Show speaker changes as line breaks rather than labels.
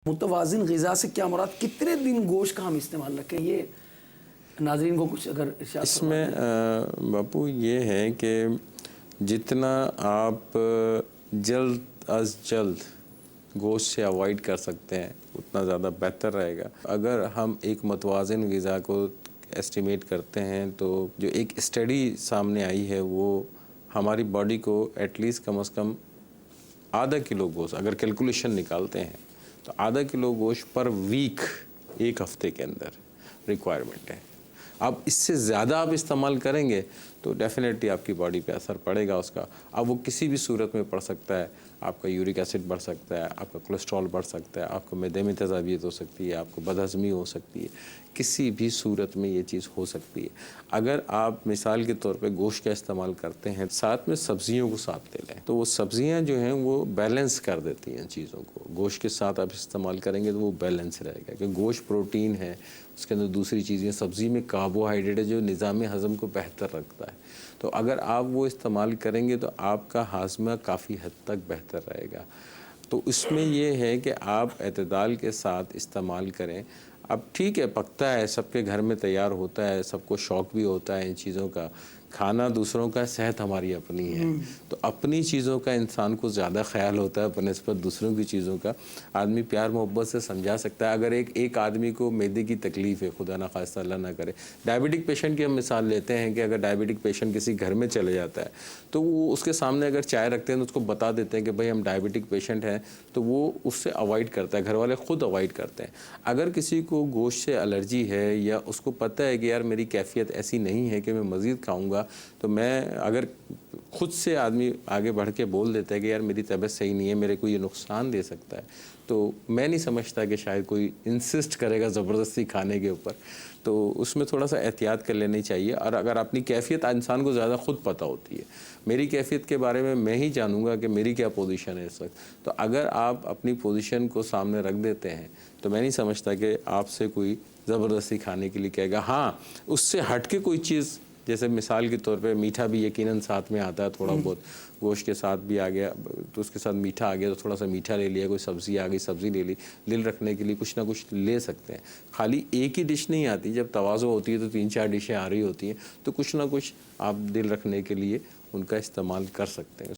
متوازن غذا سے کیا مراد؟ کتنے دن گوشت کا ہم استعمال رکھیں؟ یہ ناظرین کو کچھ اگر ارشاد
اس میں باپو یہ ہے کہ جتنا آپ جلد از جلد گوشت سے اوائڈ کر سکتے ہیں اتنا زیادہ بہتر رہے گا۔ اگر ہم ایک متوازن غذا کو ایسٹیمیٹ کرتے ہیں تو جو ایک اسٹڈی سامنے آئی ہے وہ ہماری باڈی کو ایٹ لیسٹ کم از کم آدھا کلو گوشت، اگر کیلکولیشن نکالتے ہیں تو آدھا کلو گوشت پر ویک، ایک ہفتے کے اندر ریکوائرمنٹ ہے۔ اب اس سے زیادہ آپ استعمال کریں گے تو ڈیفینیٹلی آپ کی باڈی پہ اثر پڑے گا اس کا۔ اب وہ کسی بھی صورت میں پڑ سکتا ہے، آپ کا یورک ایسڈ بڑھ سکتا ہے، آپ کا کولیسٹرول بڑھ سکتا ہے، آپ کو معدے میں تیزابیت ہو سکتی ہے، آپ کو بدہضمی ہو سکتی ہے، کسی بھی صورت میں یہ چیز ہو سکتی ہے۔ اگر آپ مثال کے طور پہ گوشت کا استعمال کرتے ہیں، ساتھ میں سبزیوں کو ساتھ لے لیں تو وہ سبزیاں جو ہیں وہ بیلنس کر دیتی ہیں چیزوں کو۔ گوشت کے ساتھ آپ استعمال کریں گے تو وہ بیلنس رہے گا، کہ گوشت پروٹین ہے، اس کے اندر دوسری چیزیں، سبزی میں کاربوہائیڈریٹ ہے جو نظام ہضم کو بہتر رکھتا ہے۔ تو اگر آپ وہ استعمال کریں گے تو آپ کا ہاضمہ کافی حد تک بہتر رہے گا۔ تو اس میں یہ ہے کہ آپ اعتدال کے ساتھ استعمال کریں۔ اب ٹھیک ہے، پکتا ہے، سب کے گھر میں تیار ہوتا ہے، سب کو شوق بھی ہوتا ہے ان چیزوں کا، کھانا دوسروں کا، صحت ہماری اپنی ہے، تو اپنی چیزوں کا انسان کو زیادہ خیال ہوتا ہے بنسبت دوسروں کی چیزوں کا۔ آدمی پیار محبت سے سمجھا سکتا ہے۔ اگر ایک آدمی کو معدے کی تکلیف ہے، خدا نخواستہ اللہ نہ کرے، ڈائبٹک پیشنٹ کی ہم مثال لیتے ہیں کہ اگر ڈائبٹک پیشنٹ کسی گھر میں چلے جاتا ہے تو وہ اس کے سامنے اگر چائے رکھتے ہیں تو اس کو بتا دیتے ہیں کہ بھائی ہم ڈائبٹک پیشنٹ ہیں، تو وہ اس سے اوائڈ کرتا ہے، گھر والے خود اوائڈ کرتے ہیں۔ اگر کسی کو گوشت سے الرجی ہے یا اس کو پتہ ہے کہ یار میری کیفیت ایسی نہیں ہے کہ میں مزید کھاؤں گا، تو میں اگر خود سے آدمی آگے بڑھ کے بول دیتا ہے کہ یار میری طبیعت صحیح نہیں ہے، میرے کو یہ نقصان دے سکتا ہے، تو میں نہیں سمجھتا کہ شاید کوئی انسسٹ کرے گا زبردستی کھانے کے اوپر۔ تو اس میں تھوڑا سا احتیاط کر لینی چاہیے۔ اور اگر اپنی کیفیت انسان کو زیادہ خود پتہ ہوتی ہے، میری کیفیت کے بارے میں ہی جانوں گا کہ میری کیا پوزیشن ہے اس وقت، تو اگر آپ اپنی پوزیشن کو سامنے رکھ دیتے ہیں تو میں نہیں سمجھتا کہ آپ سے کوئی زبردستی کھانے کے لیے کہے گا۔ ہاں، اس سے ہٹ کے کوئی چیز، جیسے مثال کے طور پہ میٹھا بھی یقیناً ساتھ میں آتا ہے، تھوڑا بہت گوشت کے ساتھ بھی آ گیا تو اس کے ساتھ میٹھا آ گیا تو تھوڑا سا میٹھا لے لیا، کوئی سبزی آ گئی سبزی لے لی، دل رکھنے کے لیے کچھ نہ کچھ لے سکتے ہیں۔ خالی ایک ہی ڈش نہیں آتی، جب تواضع ہوتی ہے تو 3-4 ڈشیں آ رہی ہوتی ہیں، تو کچھ نہ کچھ آپ دل رکھنے کے لیے ان کا استعمال کر سکتے ہیں۔